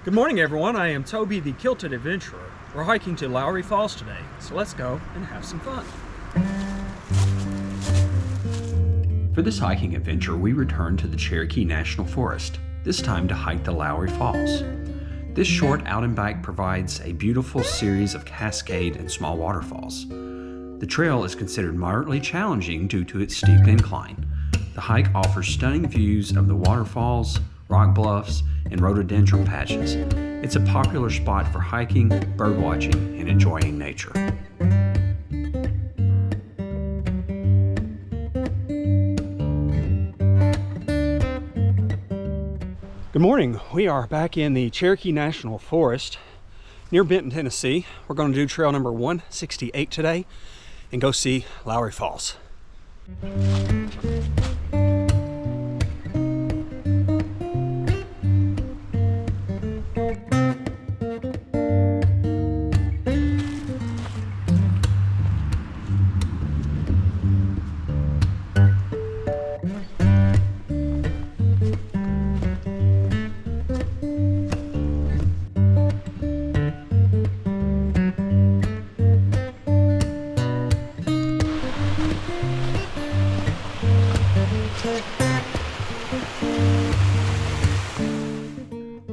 Good morning, everyone. I am Toby, the Kilted Adventurer. We're hiking to Lowry Falls today, so let's go and have some fun. For this hiking adventure, we returned to the Cherokee National Forest, this time to hike the Lowry Falls. This short out and back provides a beautiful series of cascade and small waterfalls. The trail is considered moderately challenging due to its steep incline. The hike offers stunning views of the waterfalls, rock bluffs, and rhododendron patches. It's a popular spot for hiking, birdwatching, and enjoying nature. Good morning. We are back in the Cherokee National Forest near Benton, Tennessee. We're going to do trail number 168 today and go see Lowry Falls.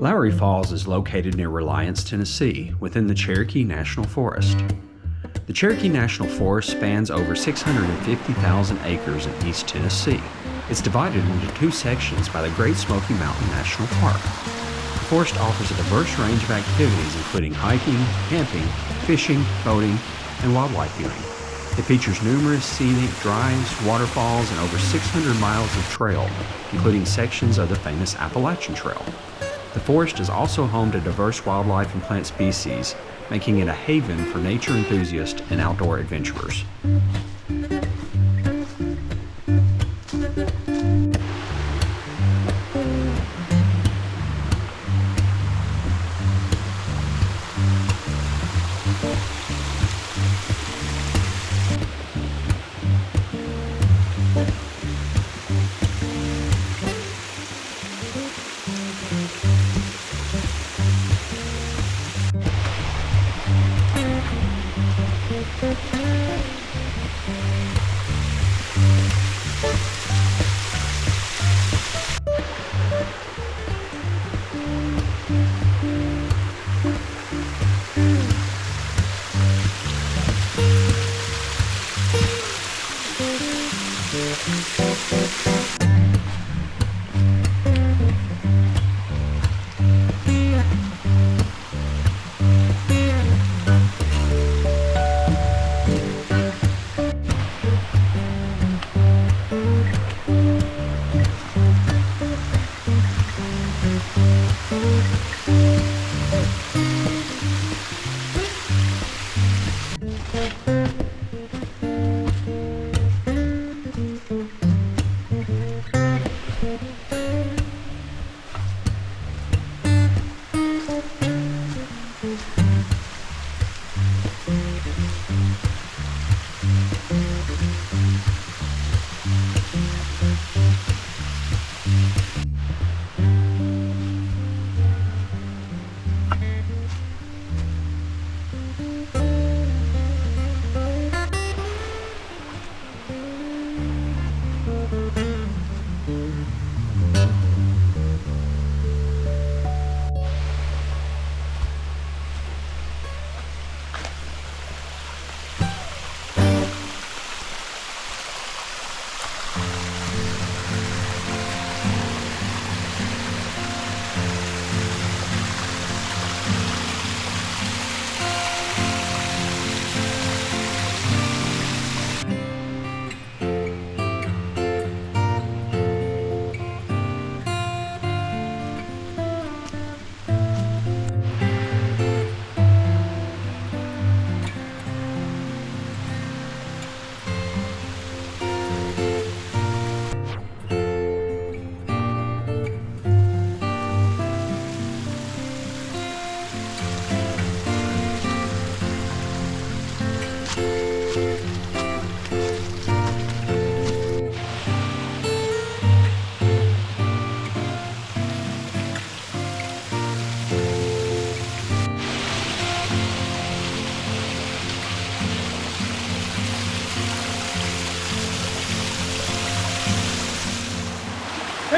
Lowry Falls is located near Reliance, Tennessee, within the Cherokee National Forest. The Cherokee National Forest spans over 650,000 acres in East Tennessee. It's divided into two sections by the Great Smoky Mountain National Park. The forest offers a diverse range of activities including hiking, camping, fishing, boating, and wildlife viewing. It features numerous scenic drives, waterfalls, and over 600 miles of trail, including sections of the famous Appalachian Trail. The forest is also home to diverse wildlife and plant species, making it a haven for nature enthusiasts and outdoor adventurers.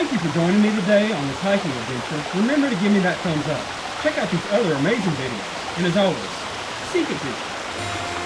Thank you for joining me today on this hiking adventure. Remember to give me that thumbs up. Check out these other amazing videos. And as always, seek it deep.